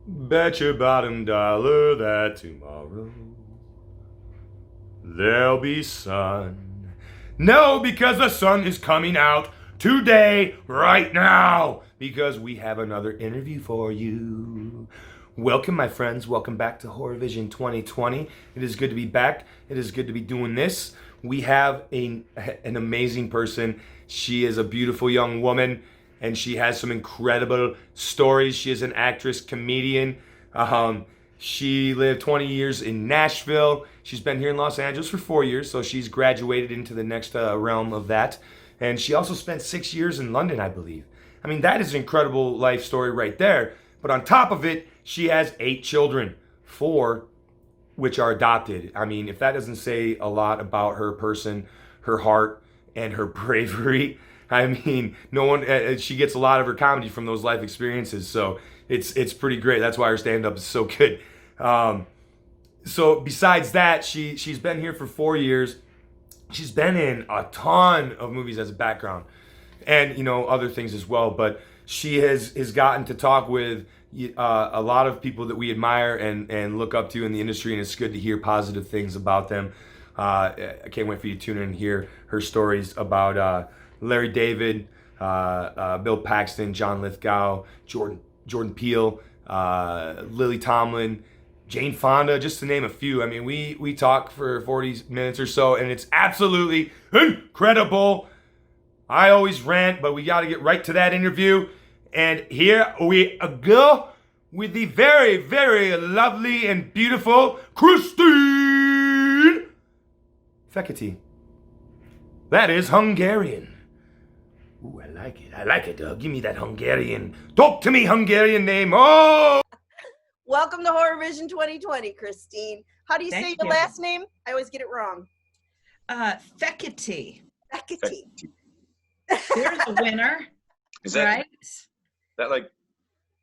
Bet your bottom dollar that tomorrow there'll be sun. No, because the sun is coming out today, right now, because we have another interview for you. Welcome, my friends. Welcome back to HV 2020. It is good to be back. It is good to be doing this. We have an amazing person. She is a beautiful young woman, and she has some incredible stories. She is an actress, comedian. She lived 20 years in Nashville. She's been here in Los Angeles for 4 years, so she's graduated into the next realm of that. And she also spent 6 years in London, I believe. I mean, that is an incredible life story right there. But on top of it, she has 8 children, 4 which are adopted. I mean, if that doesn't say a lot about her person, her heart, and her bravery, I mean, no one. She gets a lot of her comedy from those life experiences, so it's pretty great. That's why her stand up is so good. So besides that, she's been here for 4 years. She's been in a ton of movies as a background, and other things as well. But she has gotten to talk with a lot of people that we admire and look up to in the industry, and it's good to hear positive things about them. I can't wait for you to tune in and hear her stories about Larry David, Bill Paxton, John Lithgow, Jordan Peele, Lily Tomlin, Jane Fonda, just to name a few. I mean, we talk for 40 minutes or so, and it's absolutely incredible. I always rant, but we got to get right to that interview. And here we go with the very, very lovely and beautiful Christine Fekete. That is Hungarian. Ooh, I like it. I like it. Give me that Hungarian. Talk to me, Hungarian name. Oh! Welcome to HV 2020, Christine. How do you say your last name? I always get it wrong. Fekete. Fekete. There's a winner. Is that right? That like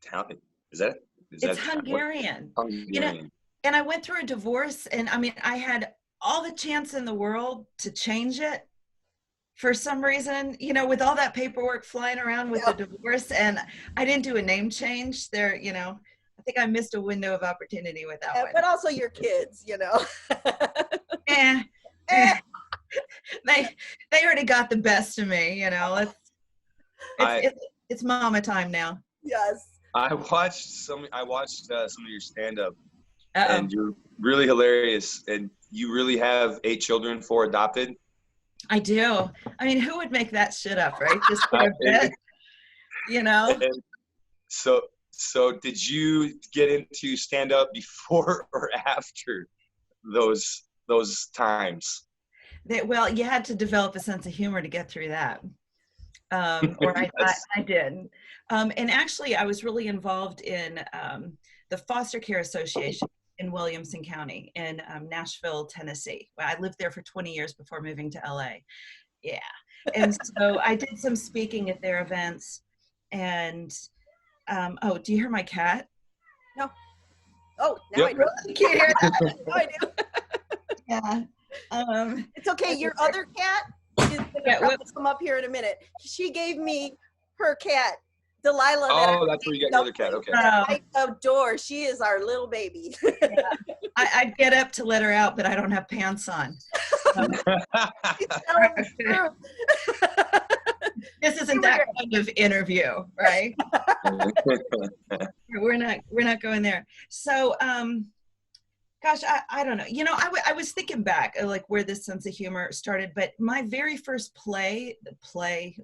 Italian? It's Hungarian. Hungarian. And I went through a divorce, and I mean, I had all the chance in the world to change it. For some reason, with all that paperwork flying around with the divorce, and I didn't do a name change there, I think I missed a window of opportunity with that one. But also your kids, They already got the best of me, It's mama time now. Yes. I watched some of your stand-up, and you're really hilarious, and you really have 8 children, 4 adopted. I do. I mean, who would make that shit up, right? Just for a bit, And so did you get into stand-up before or after those times? Well, you had to develop a sense of humor to get through that. Or I did. And actually, I was really involved in the Foster Care Association in Williamson County in Nashville, Tennessee. I lived there for 20 years before moving to LA. Yeah. And so I did some speaking at their events. And, do you hear my cat? No. Oh, now Yep. I really can't hear that. Now I do. Yeah. It's okay. Your other cat is going to come up here in a minute. She gave me her cat, Delilah. Oh, that's where you got your other cat. Okay. I adore. She is our little baby. Yeah. I'd get up to let her out, but I don't have pants on. This isn't that kind of interview, right? We're not going there. So, gosh, I don't know. I was thinking back, like where this sense of humor started, but my very first play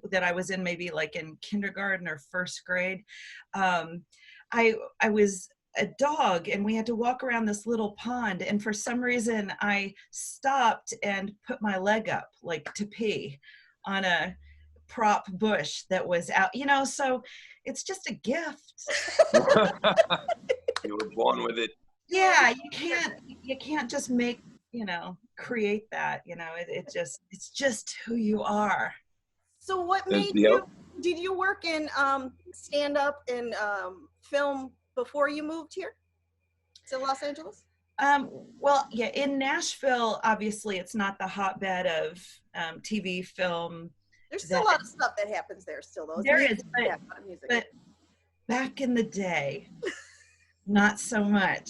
that I was in, maybe like in kindergarten or first grade, I was a dog, and we had to walk around this little pond, and for some reason I stopped and put my leg up, like to pee on a prop bush that was out, so it's just a gift. You were born with it. Yeah, you can't just make, create that, it's just who you are. So what made you, did you work in stand up and film before you moved here to Los Angeles? Well, yeah, in Nashville, obviously it's not the hotbed of TV, film. There's still a lot of stuff that happens there still, though. There is, but back in the day, not so much.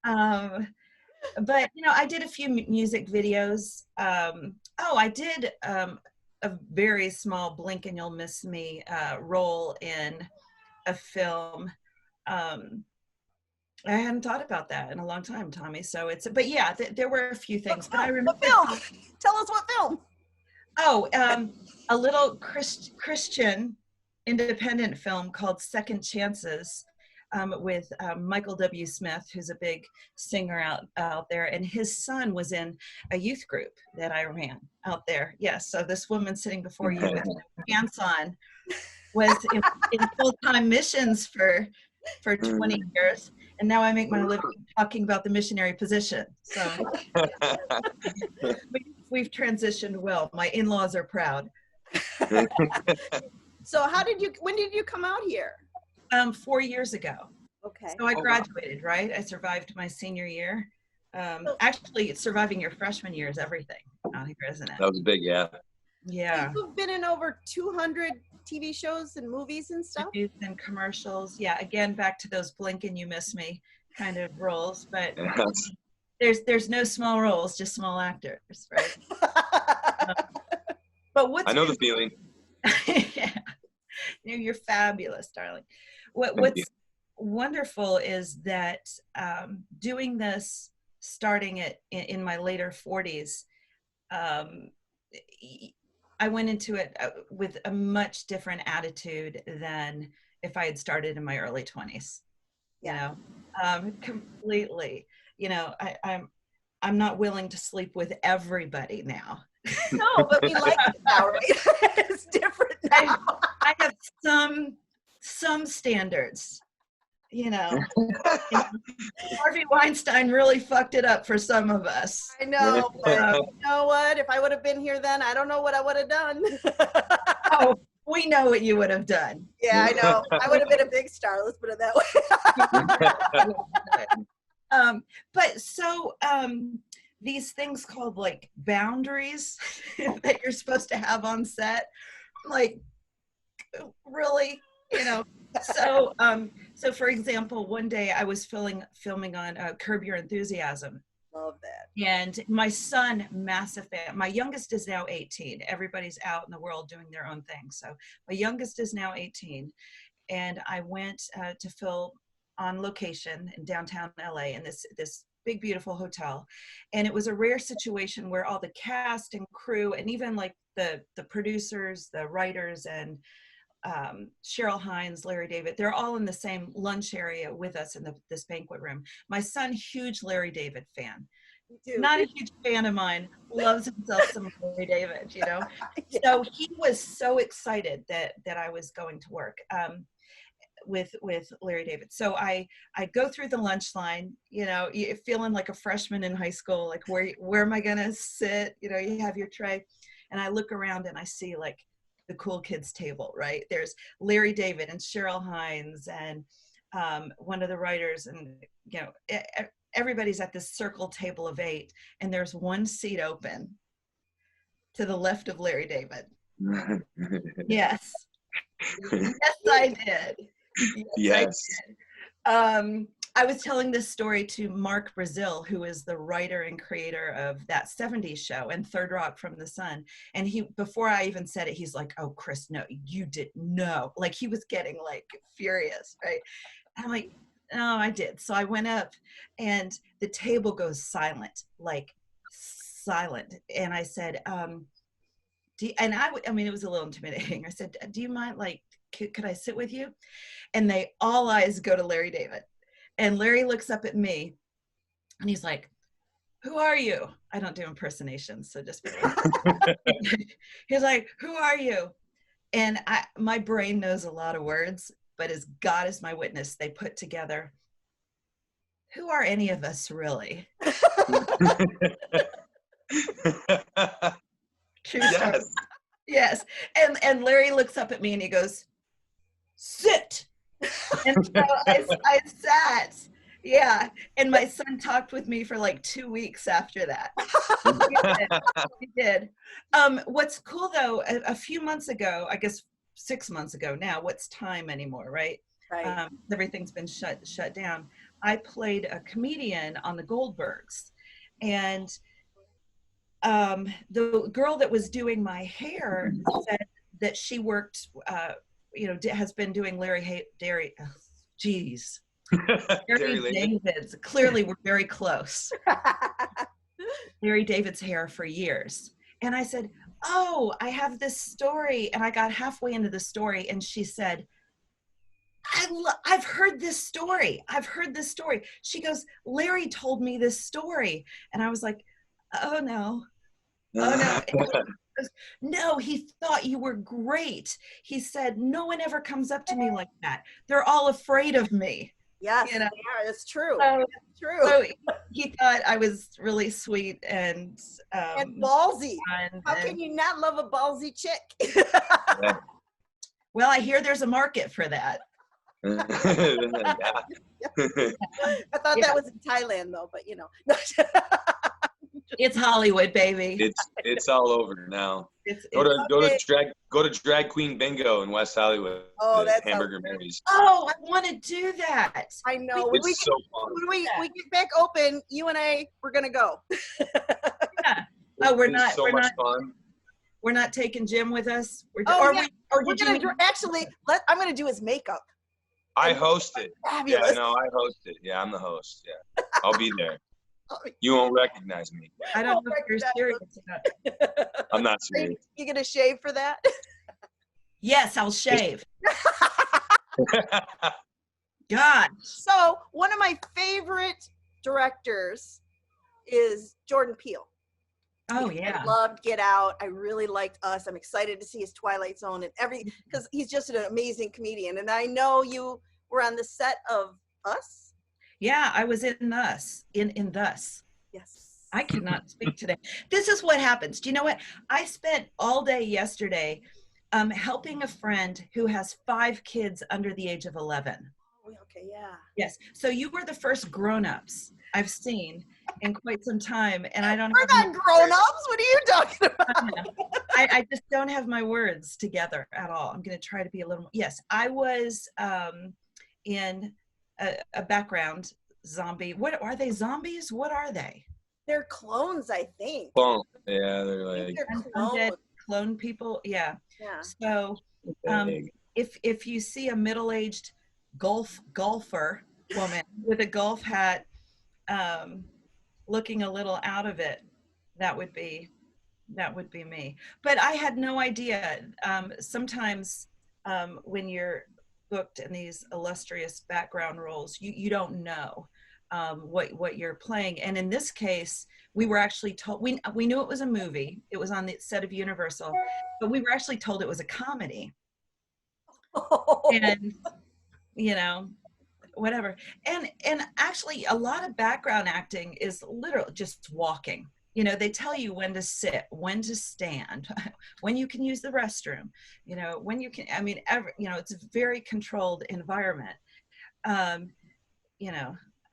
But you know, I did a few music videos. I did a very small blink and you'll miss me role in a film. I hadn't thought about that in a long time, Tommy. So but yeah, there were a few things. But I remember. What film? Tell us what film. Oh, a little Christian independent film called Second Chances, with Michael W. Smith, who's a big singer out there, and his son was in a youth group that I ran out there. Yes, so this woman sitting before you with pants on was in full-time missions for 20 years, and now I make my living talking about the missionary position. So we've transitioned well. My in-laws are proud. So when did you come out here? 4 years ago. Okay. So I graduated, right? I survived my senior year. Actually, surviving your freshman year is everything out here, isn't it? That was big, yeah. Yeah. You've been in over 200 TV shows and movies and stuff? Movies and commercials. Yeah, again, back to those blink and you miss me kind of roles. But there's no small roles, just small actors, right? But I know the feeling. Yeah. You're fabulous, darling. What's wonderful is that doing this, starting in my later 40s, I went into it with a much different attitude than if I had started in my early 20s. Yeah. You know, completely. You know, I'm not willing to sleep with everybody now. No, but we like it now, right? It's different now. I have some standards, you know. Harvey Weinstein really fucked it up for some of us. I know, but you know what? If I would have been here then, I don't know what I would have done. Oh, we know what you would have done. Yeah, I know. I would have been a big star, let's put it that way. But so these things called like boundaries that you're supposed to have on set, like, really, you know. So for example, one day I was filming on Curb Your Enthusiasm. Love that. And my son, massive fan. My youngest is now 18. Everybody's out in the world doing their own thing. So my youngest is now 18. And I went to film on location in downtown LA in this big, beautiful hotel. And it was a rare situation where all the cast and crew and even like the producers, the writers, and Cheryl Hines, Larry David, they're all in the same lunch area with us in this banquet room. My son, huge Larry David fan. Not a huge fan of mine, loves himself some Larry David, you know. Yeah. So he was so excited that I was going to work with Larry David. So I go through the lunch line, you know, feeling like a freshman in high school, like where am I gonna sit? You know, you have your tray, and I look around and I see like the cool kids table, right? There's Larry David and Cheryl Hines and one of the writers, and you know, everybody's at this circle table of 8, and there's one seat open to the left of Larry David. Yes. Yes, I did. Yes. I did. I was telling this story to Mark Brazil, who is the writer and creator of that 70s show and Third Rock from the Sun. And he, before I even said it, he's like, "Oh, Chris, no, you didn't know." Like he was getting like furious, right? And I'm like, "No, I did." So I went up and the table goes silent, like silent. And I said, I mean, it was a little intimidating. I said, "Do you mind, like, could I sit with you?" And all eyes go to Larry David. And Larry looks up at me and he's like, "Who are you?" I don't do impersonations, so just he's like, "Who are you?" And my brain knows a lot of words, but as God is my witness, they put together, "Who are any of us really?" True story. Yes. And Larry looks up at me and he goes, "Sit." And so I sat, yeah. And my son talked with me for like 2 weeks after that. He did. What's cool though, a few months ago, I guess 6 months ago now, what's time anymore, right? Right. Everything's been shut down. I played a comedian on the Goldbergs, and the girl that was doing my hair said that she worked, has been doing Larry David's. Clearly, we're very close. Larry David's hair for years. And I said, oh, I have this story. And I got halfway into the story, and she said, I've heard this story. I've heard this story. She goes, Larry told me this story. And I was like, oh no. Oh no. No, he thought you were great. He said, no one ever comes up to me like that. They're all afraid of me. Yes, you know? yeah, it's true. It's true. So he thought I was really sweet and ballsy. How and, can you not love a ballsy chick? Yeah. Well, I hear there's a market for that. Yeah. I thought that was in Thailand though, but It's Hollywood, baby. It's all over now. Go to drag queen bingo in West Hollywood. Oh, that's Hamburger Mary's. Oh, I want to do that. I know. When we get back open, you and I, we're gonna go. Yeah. Oh, we're not. So much fun. We're not taking Jim with us. I'm gonna do his makeup. I host it. Fabulous. Yeah, no, I host it. Yeah, I'm the host. Yeah, I'll be there. You won't recognize me. I don't know if you're serious about. I'm not serious. You gonna shave for that? Yes, I'll shave. God. So one of my favorite directors is Jordan Peele. Oh yeah. I loved Get Out. I really liked Us. I'm excited to see his Twilight Zone and because he's just an amazing comedian. And I know you were on the set of Us. Yeah, I was in Us. In Thus. Yes. I cannot speak today. This is what happens. Do you know what? I spent all day yesterday helping a friend who has 5 kids under the age of 11. Oh, okay, yeah. Yes. So you were the first grown-ups I've seen in quite some time, and I don't. We're not grown-ups. What are you talking about? I just don't have my words together at all. I'm going to try to be a little. Yes, I was in a background zombie. What are they? Zombies? What are they? They're clones, I think. Clone. Yeah, they're like undead clone people. Yeah. Yeah. So, if you see a middle-aged golfer woman with a golf hat, looking a little out of it, that would be me. But I had no idea. Sometimes when you're booked in these illustrious background roles, you don't know what you're playing. And in this case, we were actually told, we knew it was a movie. It was on the set of Universal, but we were actually told it was a comedy. And whatever. And actually a lot of background acting is literally just walking. They tell you when to sit, when to stand, when you can use the restroom, when you can, it's a very controlled environment.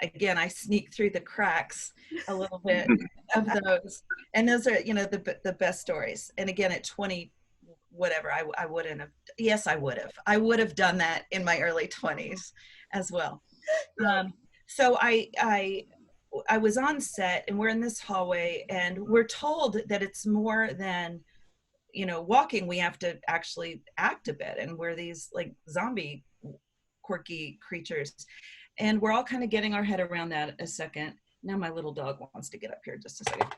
Again, I sneak through the cracks a little bit of those. And those are, the best stories. And again, at 20, whatever, I wouldn't have, yes, I would have done that in my early 20s as well. So I was on set, and we're in this hallway, and we're told that it's more than, walking. We have to actually act a bit, and we're these like zombie quirky creatures. And we're all kind of getting our head around that a second. Now my little dog wants to get up here just a second.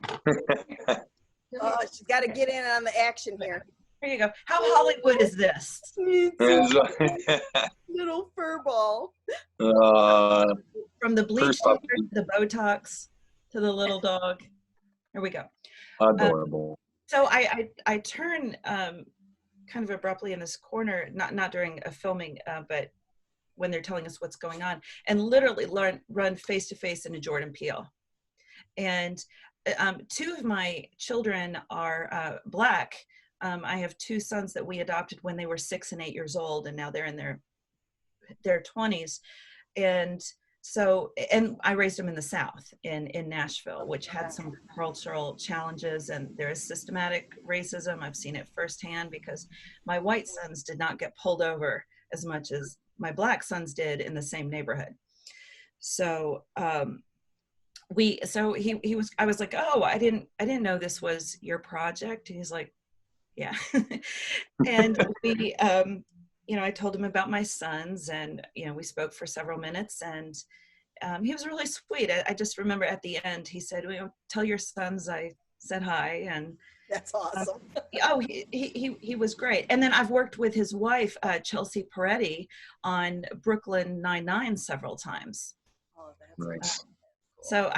Oh, she's got to get in on the action here. There you go. How Hollywood is this? Little fur ball. From the bleach to the Botox to the little dog. Here we go. Adorable. So I turn kind of abruptly in this corner, not during a filming, but when they're telling us what's going on, and literally run face to face into Jordan Peele. And 2 of my children are Black. I have 2 sons that we adopted when they were 6 and 8 years old, and now they're in their 20s. And so, and I raised them in the South, in Nashville, which had some cultural challenges, and there is systematic racism. I've seen it firsthand because my white sons did not get pulled over as much as my black sons did in the same neighborhood. So I was like, oh, I didn't know this was your project. He's like, yeah. And we, I told him about my sons, and, we spoke for several minutes, and he was really sweet. I just remember at the end, he said, tell your sons I said hi. And that's awesome. He was great. And then I've worked with his wife, Chelsea Peretti, on Brooklyn Nine-Nine several times. Oh, that's nice. Cool. So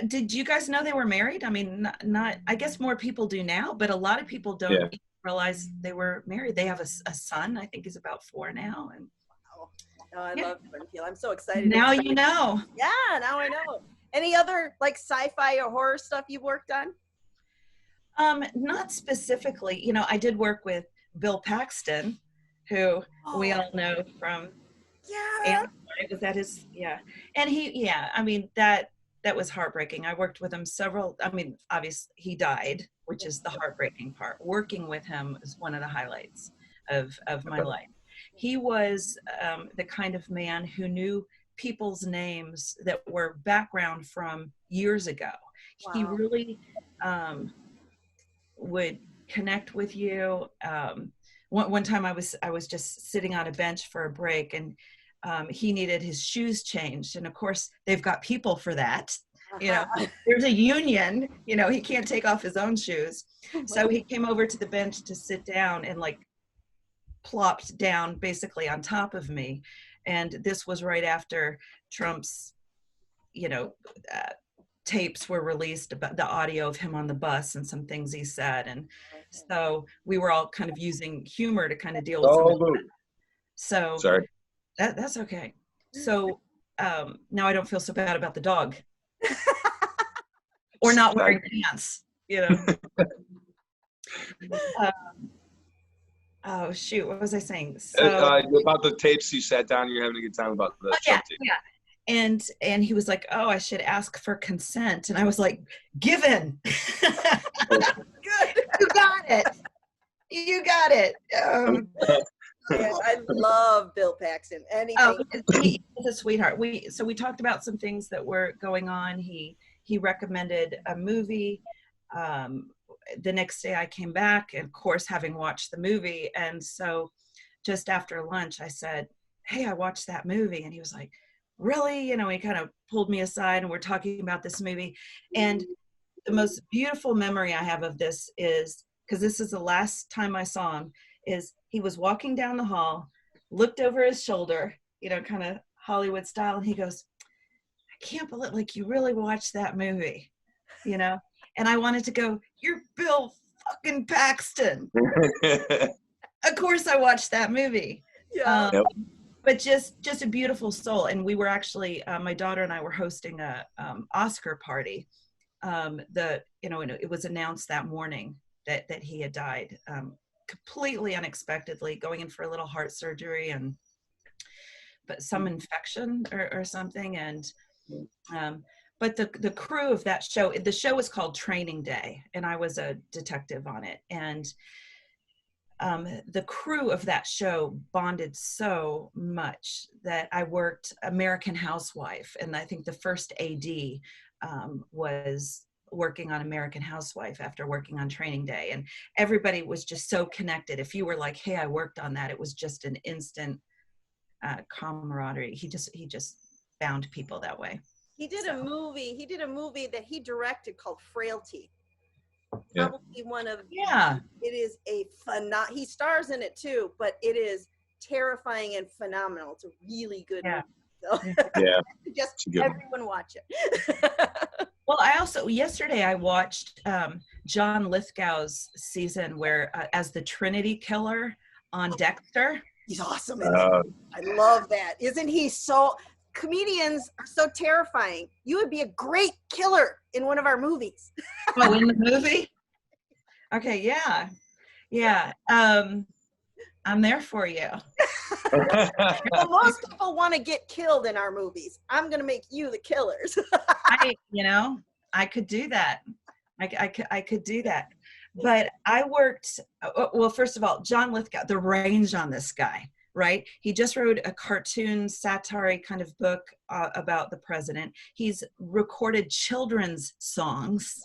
did you guys know they were married? I mean, not I guess more people do now, but a lot of people don't realize they were married. They have a son, I think he's about 4 now. And wow. Oh, I love Peele. I'm so excited. Now you know. Yeah, now I know. Any other like sci-fi or horror stuff you've worked on? Not specifically. I did work with Bill Paxton, who we all know from was that his and that was heartbreaking. I worked with him obviously he died, which is the heartbreaking part. Working with him is one of the highlights of my life. He was the kind of man who knew people's names that were background from years ago. Wow. He really would connect with you. One time I was just sitting on a bench for a break, and he needed his shoes changed, and of course they've got people for that. There's a union. He can't take off his own shoes, so he came over to the bench to sit down and like plopped down basically on top of me. And this was right after Trump's tapes were released about the audio of him on the bus and some things he said, and so we were all kind of using humor to kind of deal with some of that. So sorry. That's okay. So now I don't feel so bad about the dog or not wearing pants, oh shoot, what was I saying? So about the tapes you sat down, you're having a good time about the tape. And he was like, oh, I should ask for consent, and I was like, given. Good. You got it. Yeah, I love Bill Paxton. Anything. He's a sweetheart. We talked about some things that were going on. He recommended a movie. The next day I came back, and of course, having watched the movie. And so just after lunch, I said, hey, I watched that movie. And he was like, really? He kind of pulled me aside, and we're talking about this movie. And the most beautiful memory I have of this is, because this is the last time I saw him, is he was walking down the hall, looked over his shoulder, kind of Hollywood style, and he goes, I can't believe, like, you really watched that movie, And I wanted to go, you're Bill fucking Paxton. Of course I watched that movie. Yeah. But just a beautiful soul. And we were actually, my daughter and I were hosting a Oscar party. It was announced that morning that he had died, completely unexpectedly, going in for a little heart surgery but some infection or something. And but the crew of that show, the show was called Training Day, and I was a detective on it. And the crew of that show bonded so much that I worked American Housewife, and I think the first AD was working on American Housewife after working on Training Day, and everybody was just so connected. If you were like, hey, I worked on that, it was just an instant camaraderie. He just found people that way. He did a movie that he directed called Frailty. Probably one of it is he stars in it too, but it is terrifying and phenomenal. It's a really good movie. So just everyone watch it. Well, I also yesterday I watched John Lithgow's season where as the Trinity Killer on Dexter. He's awesome. I love that. Isn't he so? Comedians are so terrifying. You would be a great killer in one of our movies. Oh, in the movie? Okay, yeah. I'm there for you. Well, most people want to get killed in our movies. I'm going to make you the killers. I could do that. I could do that. But I worked, well, first of all, John Lithgow, the range on this guy, right? He just wrote a cartoon satire kind of book about the president. He's recorded children's songs.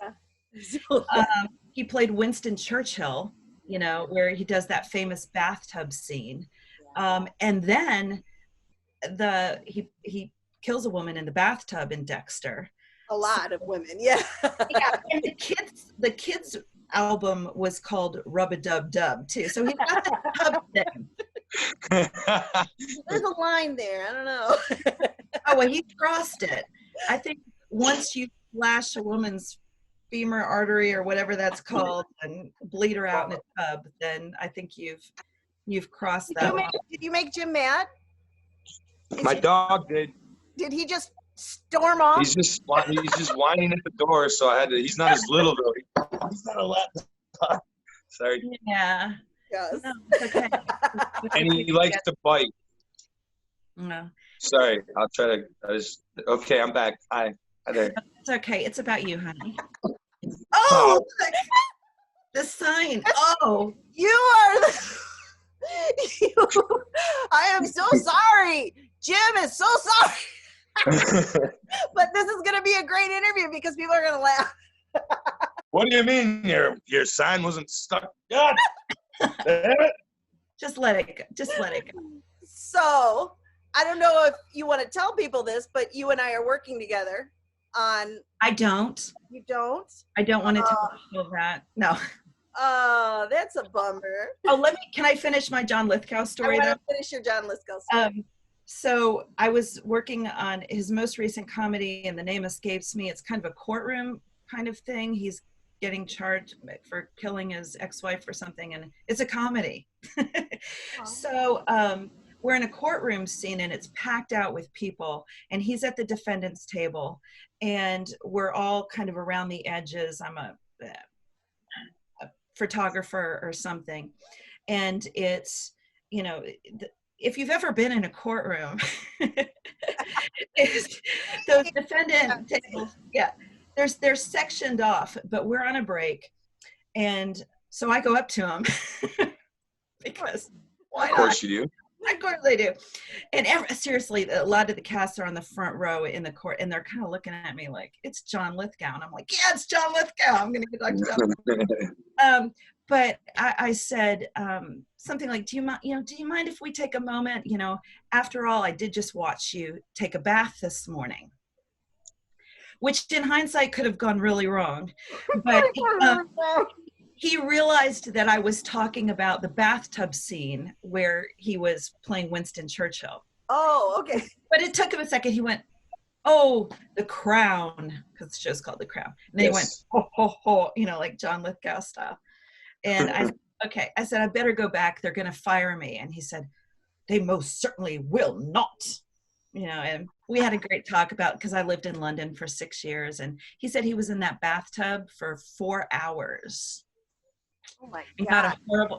He played Winston Churchill, you know, where he does that famous bathtub scene. And then he kills a woman in the bathtub in Dexter. A lot of women, yeah. Yeah, and the kids album was called Rub-a-Dub-Dub too. So he got the dub thing. There's a line there. I don't know. Oh, well, he crossed it. I think once you slash a woman's femur artery or whatever that's called and bleed her out in a tub, then I think you've crossed that line. Did you make Jim mad? My dog did. Did he just storm off? He's just whining at the door, so I had to. He's not as little though. He's not a lapdog. Sorry. Yeah. Yes. No, it's okay. And he likes to bite. No. Sorry, I'll try to. Okay. I'm back. Hi there. It's okay. It's about you, honey. Oh, the sign. Oh, you are I am so sorry. Jim is so sorry. But this is going to be a great interview because people are going to laugh. What do you mean your sign wasn't stuck? God damn it. Just let it go. Just let it go. So, I don't know if you want to tell people this, but you and I are working together on... I don't. You don't? I don't want to tell people that. No. Oh, that's a bummer. Oh, can I finish my John Lithgow story? I want to finish your John Lithgow story. So I was working on his most recent comedy, and the name escapes me. It's kind of a courtroom kind of thing. He's getting charged for killing his ex-wife or something, and it's a comedy. So we're in a courtroom scene, and it's packed out with people, and he's at the defendant's table, and we're all kind of around the edges. I'm a photographer or something, and it's, you know, if you've ever been in a courtroom, those defendant tables, yeah, they're sectioned off, but we're on a break, and so I go up to him because why not? Of course you do. Of course they do. And seriously, a lot of the cast are on the front row in the court, and they're kind of looking at me like, it's John Lithgow. And I'm like, yeah, it's John Lithgow. I'm going to get Dr. John. But I said something like, do you mind if we take a moment? You know, after all, I did just watch you take a bath this morning, which in hindsight could have gone really wrong. But he realized that I was talking about the bathtub scene where he was playing Winston Churchill. Oh, okay. But it took him a second. He went, oh, The Crown, because the show's called The Crown. And then he went, ho, ho, ho, you know, like John Lithgow style. And I said, okay. I said, I better go back. They're going to fire me. And he said, they most certainly will not. You know, and we had a great talk about, because I lived in London for 6 years. And he said he was in that bathtub for 4 hours. Oh my and God.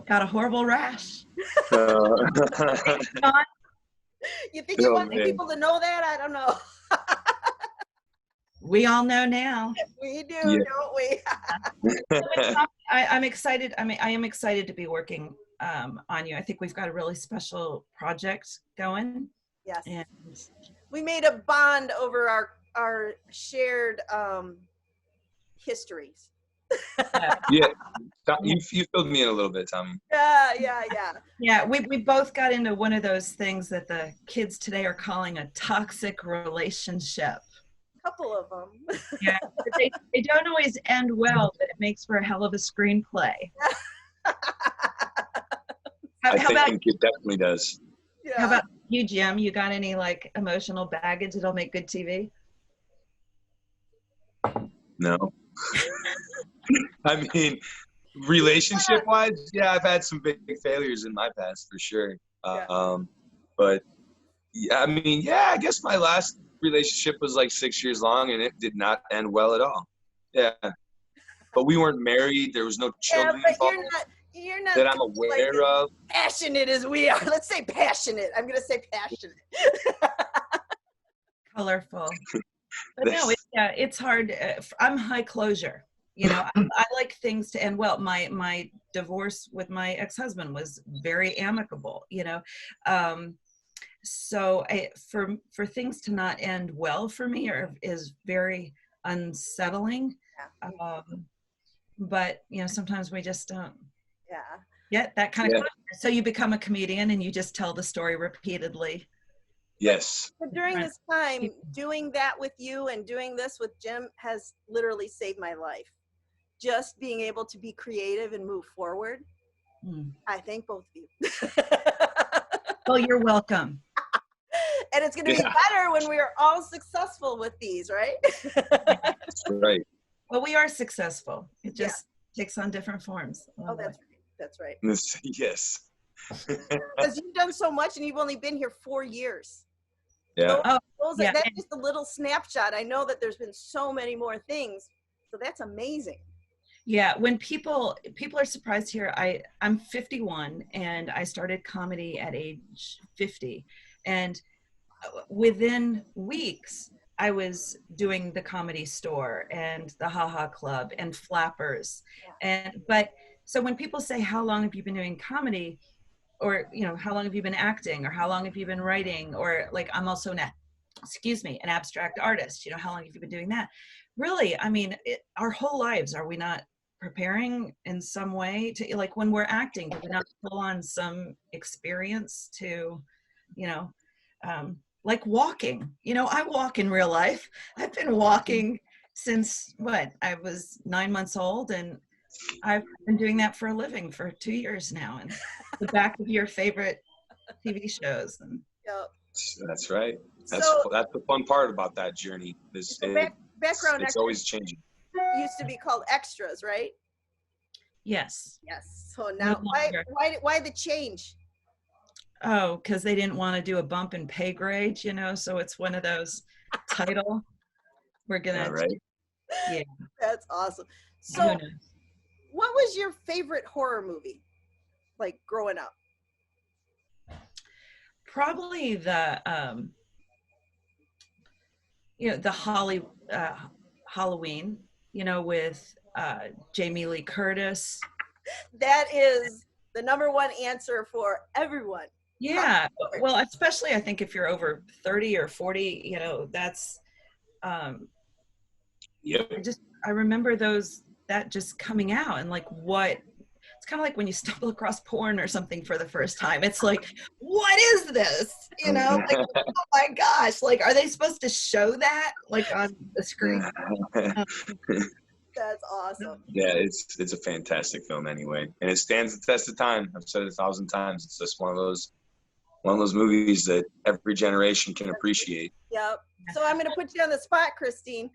got a horrible rash. You think you want people to know that? I don't know. We all know now. We do, don't we? I'm excited. I mean, I am excited to be working on you. I think we've got a really special project going. Yes. And we made a bond over our shared histories. Yeah, you filled me in a little bit, Tommy. Yeah. We both got into one of those things that the kids today are calling a toxic relationship. Couple of them. Yeah, but they don't always end well, but it makes for a hell of a screenplay. I think it definitely does. Yeah. How about you, Jim? You got any like emotional baggage that'll make good TV? No. I mean, relationship-wise, yeah, I've had some big failures in my past for sure. But yeah, I mean, yeah, I guess my last relationship was like 6 years long, and it did not end well at all. Yeah, but we weren't married. There was no children involved. You're not that I'm aware of. Passionate as we are. Let's say passionate. I'm gonna say passionate. Colorful. But no, it's hard. I'm high closure. You know, I like things to end well. My divorce with my ex-husband was very amicable, you know. So for things to not end well for me is very unsettling. But, you know, sometimes we just don't get that kind of confidence. So you become a comedian and you just tell the story repeatedly. Yes. But during this time, doing that with you and doing this with Jim has literally saved my life. Just being able to be creative and move forward. I thank both of you. Well, you're welcome. And it's going to be better when we are all successful with these, right? That's right. Well, we are successful. It just takes on different forms. Oh, that's right. That's right. Yes. Because you've done so much and you've only been here 4 years. Yeah. That's just a little snapshot. I know that there's been so many more things. So that's amazing. Yeah, when people are surprised here, I'm 51 and I started comedy at age 50. And within weeks, I was doing the Comedy Store and the Ha Ha Club and Flappers. But so when people say, how long have you been doing comedy? Or, you know, how long have you been acting? Or how long have you been writing? Or like, I'm also an abstract artist. You know, how long have you been doing that? Really, I mean, our whole lives, are we not preparing in some way to, like, when we're acting, do we not pull on some experience to, you know, like walking? You know, I walk in real life. I've been walking since I was 9 months old, and I've been doing that for a living for 2 years now. And the back of your favorite TV shows. And that's right. That's the fun part about that journey. Background it's always changing. Used to be called extras, right? Yes. Yes. So now, why the change? Oh, because they didn't want to do a bump in pay grade, you know. So it's one of those title. We're gonna. Right. Yeah. That's awesome. So, what was your favorite horror movie, like growing up? Probably the Halloween, you know, with Jamie Lee Curtis. That is the #1 answer for everyone. Yeah, well, especially I think if you're over 30 or 40, you know, that's I remember that just coming out, and like it's kind of like when you stumble across porn or something for the first time. It's like, what is this? You know, like, oh my gosh, like, are they supposed to show that like on the screen? That's awesome. Yeah, it's a fantastic film anyway, and it stands the test of time. I've said it 1,000 times. It's just one of those movies that every generation can appreciate. Yep. So I'm going to put you on the spot, Christine.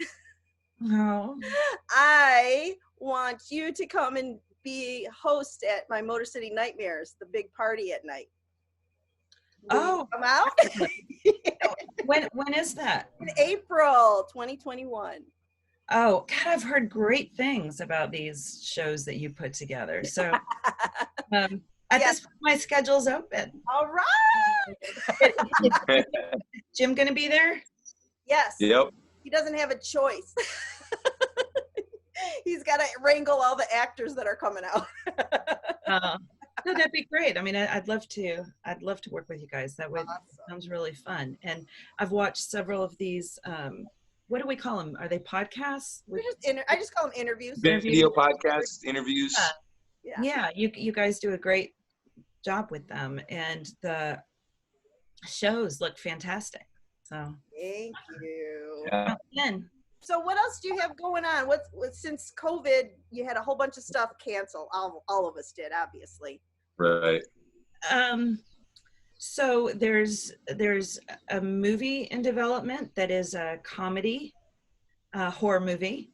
No. I want you to come and be host at my Motor City Nightmares, the big party at night. Will you come out? When is that? In April 2021. Oh, God, I've heard great things about these shows that you put together. So at this point, my schedule's open. All right. Is Jim going to be there? Yes. Yep. He doesn't have a choice. He's got to wrangle all the actors that are coming out. No, that'd be great. I mean, I'd love to work with you guys. That would sounds really fun. And I've watched several of these. What do we call them? Are they podcasts? I just call them interviews. Video podcasts, interviews. Yeah, you guys do a great job with them, and the shows look fantastic. So thank you. Yeah. So what else do you have going on? What's since COVID, you had a whole bunch of stuff canceled. All of us did, obviously. Right. So there's a movie in development that is a comedy, horror movie,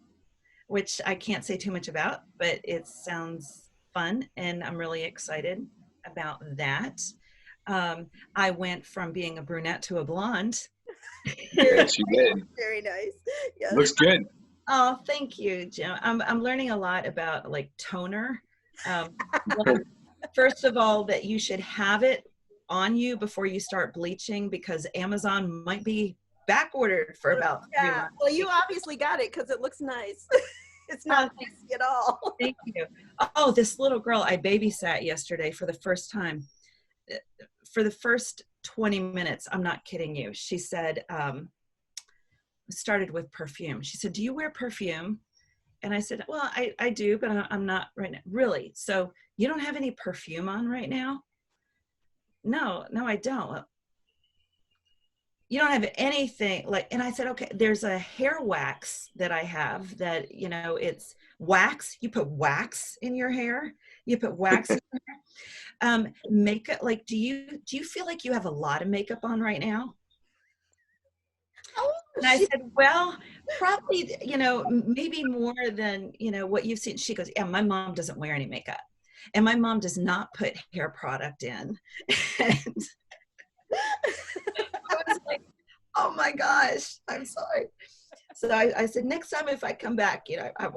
which I can't say too much about, but it sounds fun, and I'm really excited about that. I went from being a brunette to a blonde. Yes, you did. Very nice. Yes. Looks good. Oh, thank you, Jim. I'm learning a lot about like toner. First of all, that you should have it on you before you start bleaching, because Amazon might be back ordered for about 3 months. Well, you obviously got it because it looks nice. It's not messy at all. Thank you. Oh, this little girl I babysat yesterday for the first time. For the first 20 minutes, I'm not kidding you. She said, started with perfume. She said, "Do you wear perfume?" And I said, "Well, I do, but I'm not right now." "Really? So you don't have any perfume on right now?" No, I don't. "Well, you don't have anything like," and I said, "Okay, there's a hair wax that I have that, you know, it's wax. You put wax in your hair. You put wax in your hair. Makeup, like, do you feel like you have a lot of makeup on right now?" And I said, "Well, probably, you know, maybe more than, you know, what you've seen." She goes, "Yeah, my mom doesn't wear any makeup. And my mom does not put hair product in." And I was like, oh my gosh, I'm sorry. So I said, next time if I come back, you know, I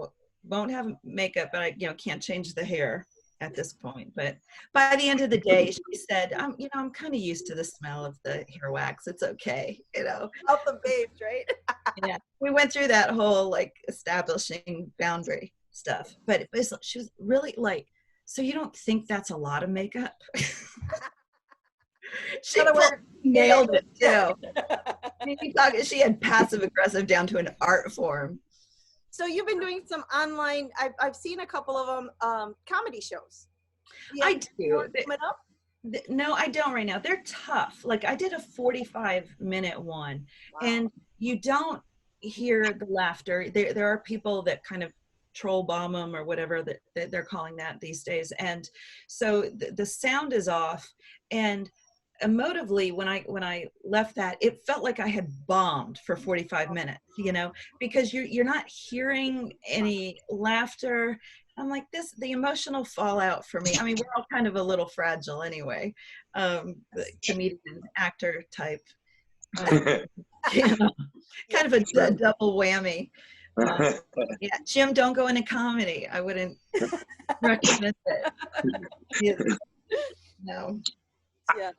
won't have makeup, but I, you know, can't change the hair at this point. But by the end of the day, she said, you know, I'm kind of used to the smell of the hair wax. It's okay, you know. Help the babes, right? Yeah, we went through that whole like establishing boundary stuff, but she was really like, "So you don't think that's a lot of makeup?" She nailed it too. She had passive aggressive down to an art form. So you've been doing some online, I've seen a couple of them, comedy shows. I do. Coming up? No, I don't right now. They're tough. Like I did a 45-minute one. Wow. And you don't hear the laughter. There are people that kind of troll bomb them or whatever that they're calling that these days. And so the sound is off. And emotively, when I left that, it felt like I had bombed for 45 minutes, you know, because you're not hearing any laughter. I'm like, the emotional fallout for me. I mean, we're all kind of a little fragile anyway. The comedian actor type, you know, kind of a double whammy. Yeah, Jim, don't go into comedy. I wouldn't recommend it. Yeah. No. Yeah.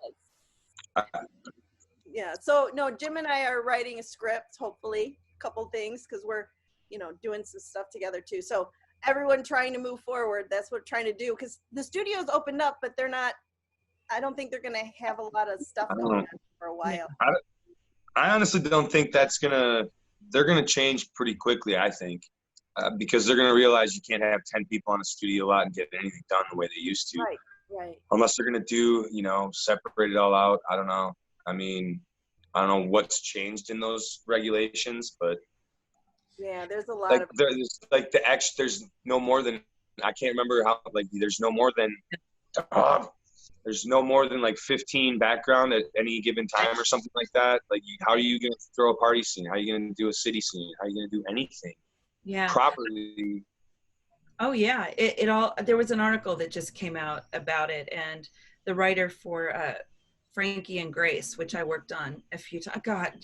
Yeah. So no, Jim and I are writing a script, hopefully, a couple things, because we're, you know, doing some stuff together too. So everyone trying to move forward, that's what we're trying to do, because the studio's opened up, but they're not, I don't think they're going to have a lot of stuff going on for a while. I honestly don't think they're going to change pretty quickly, I think, because they're going to realize you can't have 10 people on a studio lot and get anything done the way they used to. Right. Unless they're going to do, you know, separate it all out. I don't know. I mean, I don't know what's changed in those regulations, but yeah, there's a lot like, of there's like there's no more than, I can't remember how, like, there's no more than like 15 background at any given time or something like that. Like, how are you going to throw a party scene? How are you going to do a city scene? How are you going to do anything properly? Oh yeah, it all, there was an article that just came out about it, and the writer for Frankie and Grace, which I worked on a few times. God,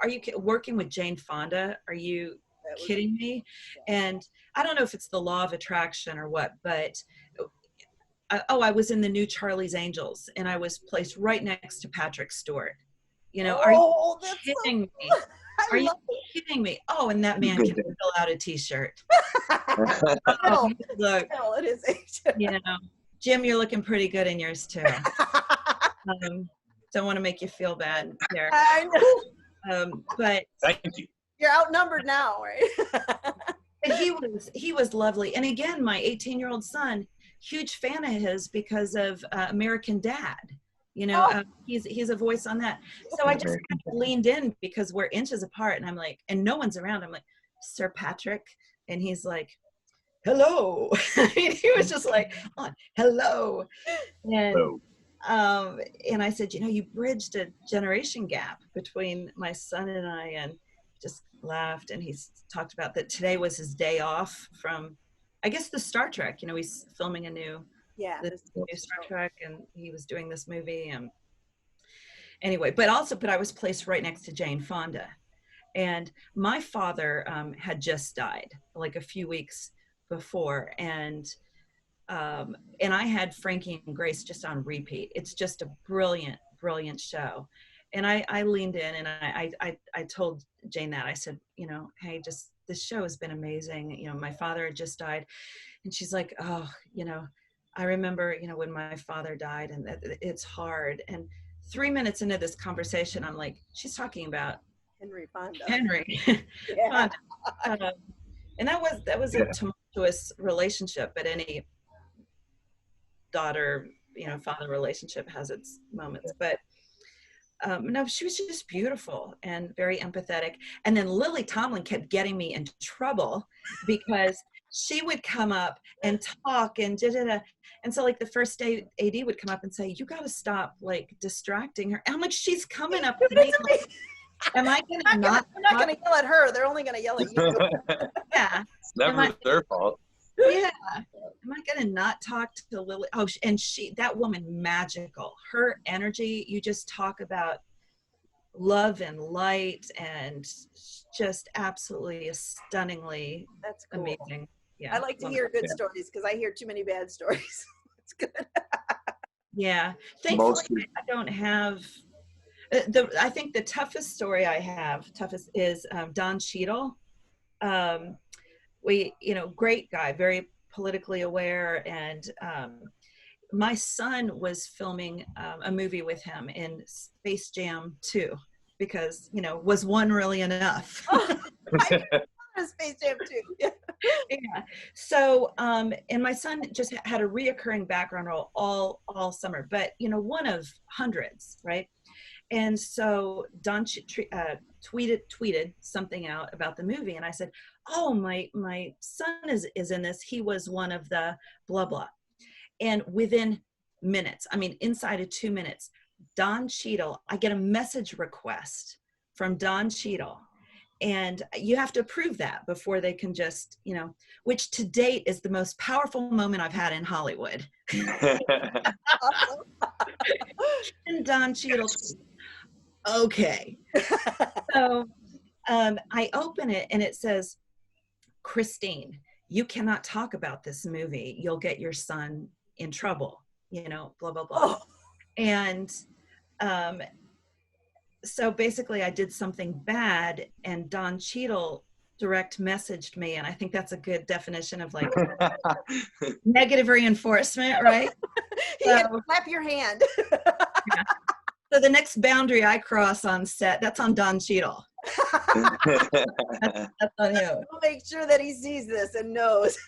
are you working with Jane Fonda? Are you kidding me? And I don't know if it's the law of attraction or what, but I was in the new Charlie's Angels, and I was placed right next to Patrick Stewart. You know, are you kidding me? Are you kidding me? Oh, and that man can fill out a t-shirt. Oh, look, it is. You know, Jim, you're looking pretty good in yours too. Don't want to make you feel bad there. I know. But thank you. You're outnumbered now, right? But he was lovely. And again, my 18-year-old son, huge fan of his because of American Dad. You know, he's a voice on that. So I just kind of leaned in because we're inches apart, and I'm like, and no one's around. I'm like, "Sir Patrick," and he's like, "Hello." He was just like, oh, "Hello," and I said, "You know, you bridged a generation gap between my son and I," and just laughed. And he talked about that today was his day off from, I guess, the Star Trek. You know, he's filming a new. This new Star Trek, and he was doing this movie. Anyway, but I was placed right next to Jane Fonda, and my father had just died like a few weeks before, and I had Frankie and Grace just on repeat. It's just a brilliant show, and I leaned in and I told Jane that I said, you know, hey, just this show has been amazing. You know, my father had just died. And she's like, oh, you know, I remember, you know, when my father died, and it's hard. And 3 minutes into this conversation, I'm like, she's talking about Henry Fonda. Henry. Yeah. Fonda. And that was a tumultuous relationship, but any daughter, you know, father relationship has its moments. But no, she was just beautiful and very empathetic. And then Lily Tomlin kept getting me into trouble because she would come up and talk and da-da-da. And so like the first day AD would come up and say, you got to stop like distracting her. And I'm like, she's coming up to me. Am I going to not? I'm not going to yell at her. They're only going to yell at you. Yeah. It's never their fault. Yeah. Am I going to not talk to Lily? Oh, and that woman, magical. Her energy, you just talk about love and light, and just absolutely stunningly That's cool. amazing. Yeah. I like to hear good stories because I hear too many bad stories. It's good. Yeah. Thankfully, I don't have I think the toughest story I have is Don Cheadle. You know, great guy, very politically aware, and my son was filming a movie with him in Space Jam 2 because, you know, was one really enough? Space Jam 2. Yeah. So, and my son just had a reoccurring background role all summer, but, you know, one of hundreds, right? And so Don tweeted something out about the movie, and I said, oh, my son is in this. He was one of the blah, blah. And within minutes, I mean, inside of 2 minutes, Don Cheadle, I get a message request from Don Cheadle, and you have to approve that before they can just, you know, which to date is the most powerful moment I've had in Hollywood. And Don Cheadle, okay. So I open it and it says, Christine, you cannot talk about this movie. You'll get your son in trouble, you know, blah, blah, blah. Oh. And so basically I did something bad, and Don Cheadle direct messaged me, and I think that's a good definition of like negative reinforcement, right? He had to clap your hand. Yeah. So the next boundary I cross on set, that's on Don Cheadle. That's on him. We'll make sure that he sees this and knows.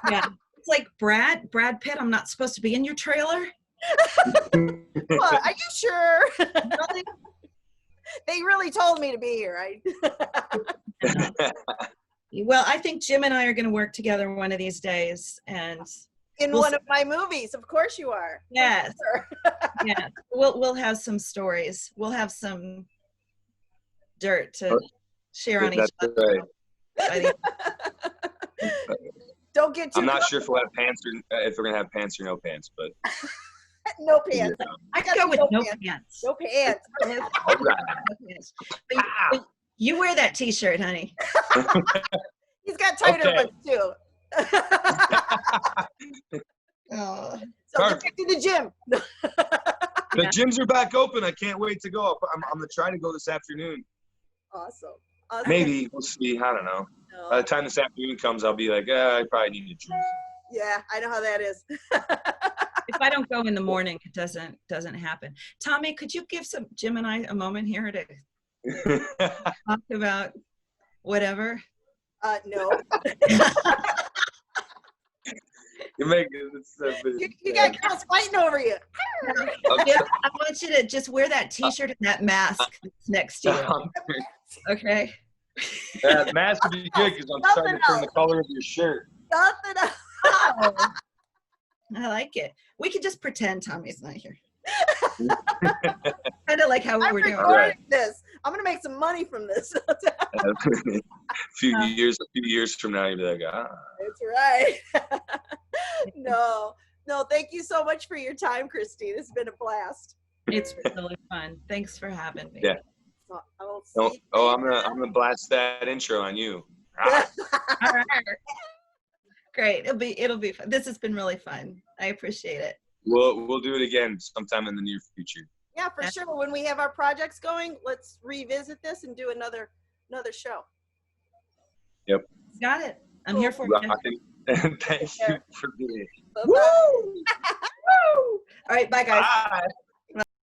Yeah. It's like Brad Pitt, I'm not supposed to be in your trailer? What, are you sure? Really? They really told me to be here, right? Well, I think Jim and I are going to work together one of these days, and in one of my movies, of course you are. Yes. Sure. Yeah. We'll have some stories. We'll have some dirt to share on each other. Right. Don't get too. I'm not sure if we'll have pants or if we're gonna have pants or no pants, but no pants. I go with no pants. No pants. But you wear that T-shirt, honey. He's got tighter ones too. Oh. So get back to the gym. The gyms are back open. I can't wait to go. I'm gonna try to go this afternoon. Awesome. Maybe we'll see. I don't know. No. By the time this afternoon comes, I'll be like, I probably need a gym. Yeah, I know how that is. If I don't go in the morning, it doesn't happen. Tommy, could you give Jim and I a moment here to talk about whatever? No. You make it. You got girls fighting over you. Okay. I want you to just wear that T-shirt and that mask next to you. Okay. That mask would be good because I'm starting to turn the color of your shirt. Nothing else. Oh, I like it. We could just pretend Tommy's not here. Kind of like how we're doing this. I'm gonna make some money from this. A few years from now, you'll be like, That's right. No, thank you so much for your time, Christine. It's been a blast. It's really fun. Thanks for having me. Yeah. So, I'm gonna blast that intro on you. All right. Great. It'll be fun. This has been really fun. I appreciate it. We'll do it again sometime in the near future. Yeah, for sure. When we have our projects going, let's revisit this and do another show. Yep. Got it. I'm here for you. And thank you for being. Bye-bye. Woo! All right, bye guys. Bye.